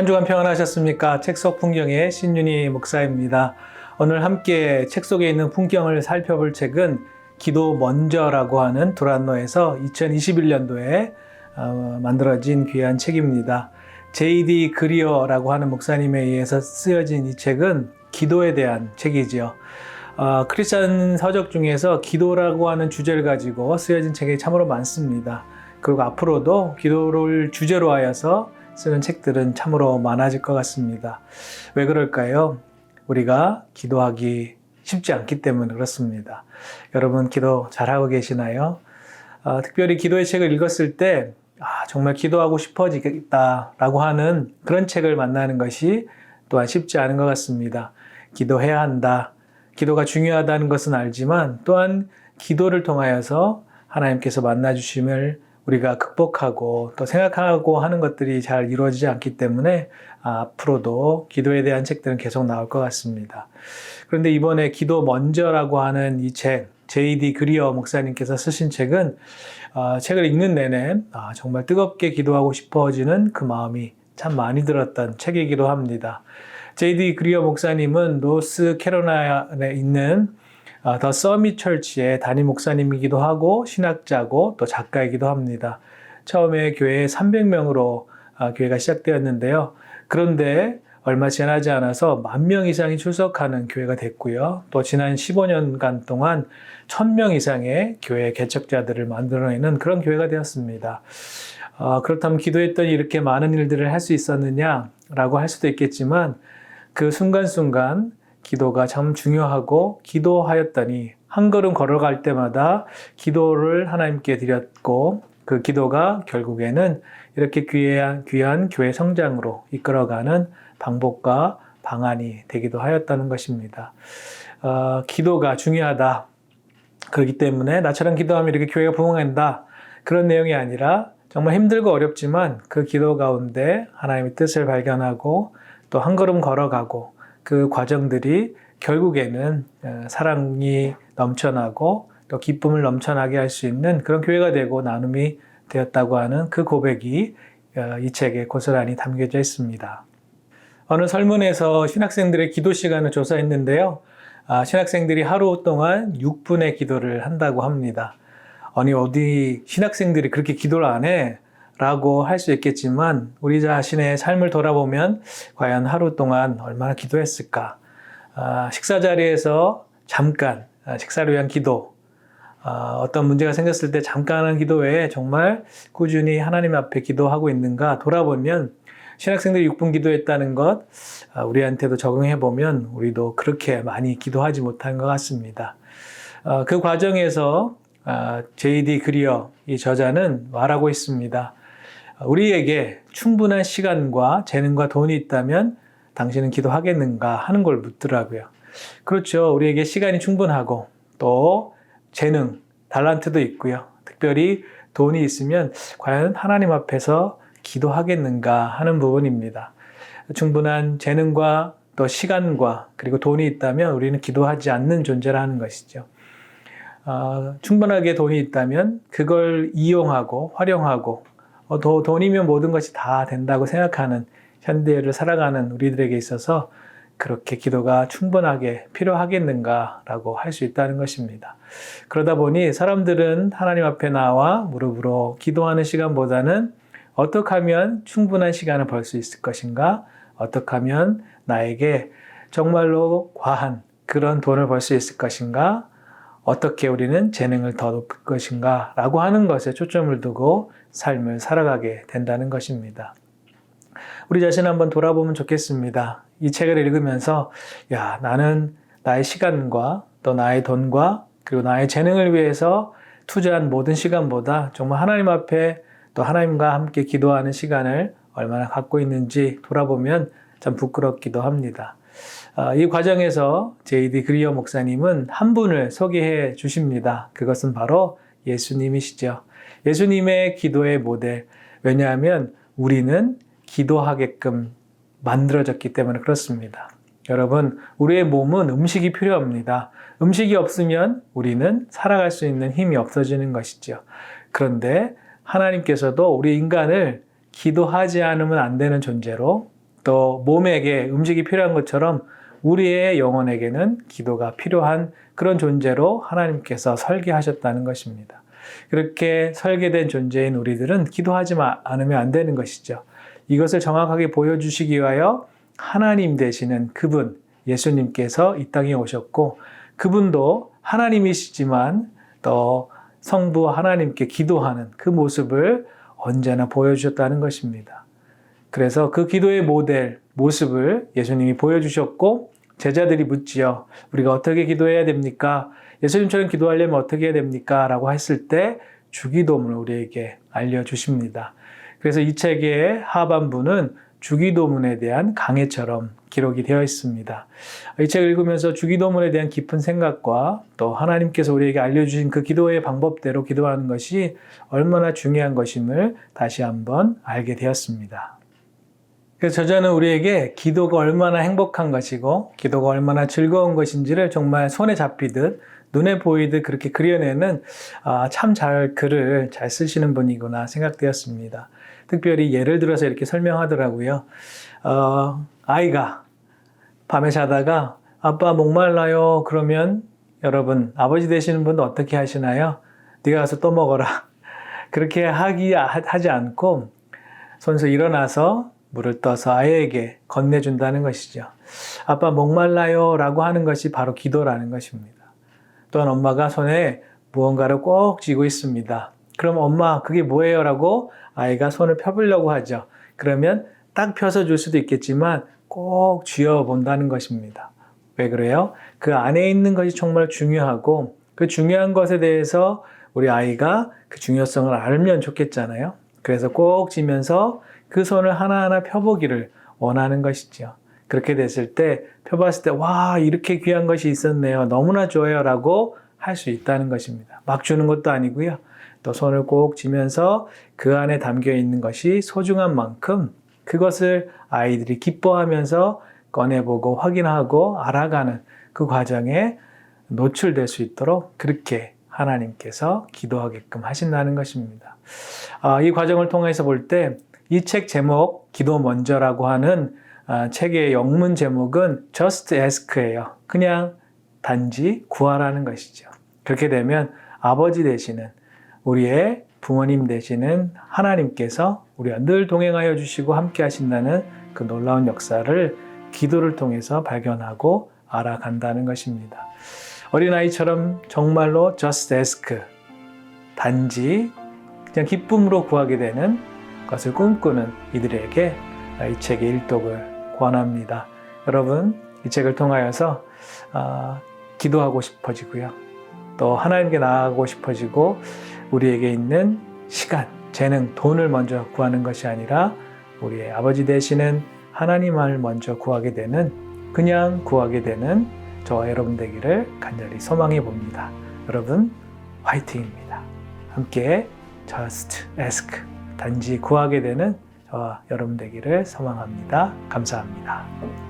한 주간 평안하셨습니까? 책 속 풍경의 신윤희 목사입니다. 오늘 함께 책 속에 있는 풍경을 살펴볼 책은 기도 먼저라고 하는 두란노에서 2021년도에 만들어진 귀한 책입니다. J.D. 그리어라고 하는 목사님에 의해서 쓰여진 이 책은 기도에 대한 책이지요. 크리스천 서적 중에서 기도라고 하는 주제를 가지고 쓰여진 책이 참으로 많습니다. 그리고 앞으로도 기도를 주제로 하여서 쓰는 책들은 참으로 많아질 것 같습니다. 왜 그럴까요? 우리가 기도하기 쉽지 않기 때문에 그렇습니다. 여러분 기도 잘하고 계시나요? 특별히 기도의 책을 읽었을 때 정말 기도하고 싶어지겠다라고 하는 그런 책을 만나는 것이 또한 쉽지 않은 것 같습니다. 기도해야 한다. 기도가 중요하다는 것은 알지만 또한 기도를 통하여서 하나님께서 만나주심을 우리가 극복하고 또 생각하고 하는 것들이 잘 이루어지지 않기 때문에 앞으로도 기도에 대한 책들은 계속 나올 것 같습니다. 그런데 이번에 기도 먼저라고 하는 이 책, J.D. 그리어 목사님께서 쓰신 책은 책을 읽는 내내 정말 뜨겁게 기도하고 싶어지는 그 마음이 참 많이 들었던 책이기도 합니다. J.D. 그리어 목사님은 노스캐롤라이나에 있는 더 서밋 철치의 담임 목사님이기도 하고 신학자고 또 작가이기도 합니다. 처음에 교회에 300명으로 교회가 시작되었는데요. 그런데 얼마 지나지 않아서 10,000명 이상이 출석하는 교회가 됐고요. 또 지난 15년간 동안 1,000명 이상의 교회 개척자들을 만들어내는 그런 교회가 되었습니다. 그렇다면 기도했더니 이렇게 많은 일들을 할 수 있었느냐라고 할 수도 있겠지만 그 순간순간 기도가 참 중요하고 기도하였더니 한 걸음 걸어갈 때마다 기도를 하나님께 드렸고 그 기도가 결국에는 이렇게 귀한 교회 성장으로 이끌어가는 방법과 방안이 되기도 하였다는 것입니다. 기도가 중요하다. 그렇기 때문에 나처럼 기도하면 이렇게 교회가 부흥한다. 그런 내용이 아니라 정말 힘들고 어렵지만 그 기도 가운데 하나님의 뜻을 발견하고 또 한 걸음 걸어가고 그 과정들이 결국에는 사랑이 넘쳐나고 또 기쁨을 넘쳐나게 할 수 있는 그런 교회가 되고 나눔이 되었다고 하는 그 고백이 이 책에 고스란히 담겨져 있습니다. 어느 설문에서 신학생들의 기도 시간을 조사했는데요. 신학생들이 하루 동안 6분의 기도를 한다고 합니다. 아니 어디 신학생들이 그렇게 기도를 안 해? 라고 할 수 있겠지만 우리 자신의 삶을 돌아보면 과연 하루 동안 얼마나 기도했을까? 식사 자리에서 잠깐 식사를 위한 기도, 어떤 문제가 생겼을 때 잠깐 하는 기도 외에 정말 꾸준히 하나님 앞에 기도하고 있는가 돌아보면 신학생들이 6분 기도했다는 것 우리한테도 적용해보면 우리도 그렇게 많이 기도하지 못한 것 같습니다. 그 과정에서 J.D. 그리어 이 저자는 말하고 있습니다. 우리에게 충분한 시간과 재능과 돈이 있다면 당신은 기도하겠는가 하는 걸 묻더라고요. 그렇죠. 우리에게 시간이 충분하고 또 재능, 달란트도 있고요. 특별히 돈이 있으면 과연 하나님 앞에서 기도하겠는가 하는 부분입니다. 충분한 재능과 또 시간과 그리고 돈이 있다면 우리는 기도하지 않는 존재라는 것이죠. 충분하게 돈이 있다면 그걸 이용하고 활용하고 돈이면 모든 것이 다 된다고 생각하는 현대를 살아가는 우리들에게 있어서 그렇게 기도가 충분하게 필요하겠는가라고 할 수 있다는 것입니다. 그러다 보니 사람들은 하나님 앞에 나와 무릎으로 기도하는 시간보다는 어떻게 하면 충분한 시간을 벌 수 있을 것인가? 어떻게 하면 나에게 정말로 과한 그런 돈을 벌 수 있을 것인가? 어떻게 우리는 재능을 더 높일 것인가? 라고 하는 것에 초점을 두고 삶을 살아가게 된다는 것입니다. 우리 자신 한번 돌아보면 좋겠습니다. 이 책을 읽으면서 나는 나의 시간과 또 나의 돈과 그리고 나의 재능을 위해서 투자한 모든 시간보다 정말 하나님 앞에 또 하나님과 함께 기도하는 시간을 얼마나 갖고 있는지 돌아보면 참 부끄럽기도 합니다. 이 과정에서 J.D. 그리어 목사님은 한 분을 소개해 주십니다. 그것은 바로 예수님이시죠. 예수님의 기도의 모델. 왜냐하면 우리는 기도하게끔 만들어졌기 때문에 그렇습니다. 여러분, 우리의 몸은 음식이 필요합니다. 음식이 없으면 우리는 살아갈 수 있는 힘이 없어지는 것이죠. 그런데 하나님께서도 우리 인간을 기도하지 않으면 안 되는 존재로 또 몸에게 음식이 필요한 것처럼 우리의 영혼에게는 기도가 필요한 그런 존재로 하나님께서 설계하셨다는 것입니다. 그렇게 설계된 존재인 우리들은 기도하지 않으면 안 되는 것이죠. 이것을 정확하게 보여주시기 위하여 하나님 되시는 그분, 예수님께서 이 땅에 오셨고, 그분도 하나님이시지만 또 성부 하나님께 기도하는 그 모습을 언제나 보여주셨다는 것입니다. 그래서 그 기도의 모델, 모습을 예수님이 보여주셨고, 제자들이 묻지요. 우리가 어떻게 기도해야 됩니까? 예수님처럼 기도하려면 어떻게 해야 됩니까? 라고 했을 때 주기도문을 우리에게 알려주십니다. 그래서 이 책의 하반부는 주기도문에 대한 강해처럼 기록이 되어 있습니다. 이 책을 읽으면서 주기도문에 대한 깊은 생각과 또 하나님께서 우리에게 알려주신 그 기도의 방법대로 기도하는 것이 얼마나 중요한 것임을 다시 한번 알게 되었습니다. 그래서 저자는 우리에게 기도가 얼마나 행복한 것이고 기도가 얼마나 즐거운 것인지를 정말 손에 잡히듯 눈에 보이듯 그렇게 그려내는 참 글을 잘 쓰시는 분이구나 생각되었습니다. 특별히 예를 들어서 이렇게 설명하더라고요. 아이가 밤에 자다가 아빠 목말라요. 그러면 여러분 아버지 되시는 분도 어떻게 하시나요? 네가 가서 또 먹어라. 그렇게 하지 않고 손수 일어나서 물을 떠서 아이에게 건네준다는 것이죠. 아빠 목말라요 라고 하는 것이 바로 기도라는 것입니다. 또한 엄마가 손에 무언가를 꼭 쥐고 있습니다. 그럼 엄마 그게 뭐예요? 라고 아이가 손을 펴보려고 하죠. 그러면 딱 펴서 줄 수도 있겠지만 꼭 쥐어본다는 것입니다. 왜 그래요? 그 안에 있는 것이 정말 중요하고 그 중요한 것에 대해서 우리 아이가 그 중요성을 알면 좋겠잖아요. 그래서 꼭 쥐면서 그 손을 하나하나 펴보기를 원하는 것이죠. 그렇게 됐을 때 펴봤을 때 와 이렇게 귀한 것이 있었네요. 너무나 좋아요 라고 할 수 있다는 것입니다. 막 주는 것도 아니고요. 또 손을 꼭 쥐면서 그 안에 담겨 있는 것이 소중한 만큼 그것을 아이들이 기뻐하면서 꺼내보고 확인하고 알아가는 그 과정에 노출될 수 있도록 그렇게 하나님께서 기도하게끔 하신다는 것입니다. 이 과정을 통해서 볼 때 이 책 제목 기도 먼저라고 하는 책의 영문 제목은 Just Ask예요. 그냥 단지 구하라는 것이죠. 그렇게 되면 아버지 되시는 우리의 부모님 되시는 하나님께서 우리와 늘 동행하여 주시고 함께 하신다는 그 놀라운 역사를 기도를 통해서 발견하고 알아간다는 것입니다. 어린아이처럼 정말로 just ask, 단지 그냥 기쁨으로 구하게 되는 것을 꿈꾸는 이들에게 이 책의 일독을 권합니다. 여러분, 이 책을 통하여서 기도하고 싶어지고요. 또 하나님께 나아가고 싶어지고 우리에게 있는 시간, 재능, 돈을 먼저 구하는 것이 아니라 우리의 아버지 되시는 하나님을 먼저 구하게 되는, 그냥 구하게 되는 저와 여러분 되기를 간절히 소망해 봅니다. 여러분 화이팅입니다. 함께 Just Ask, 단지 구하게 되는 저와 여러분 되기를 소망합니다. 감사합니다.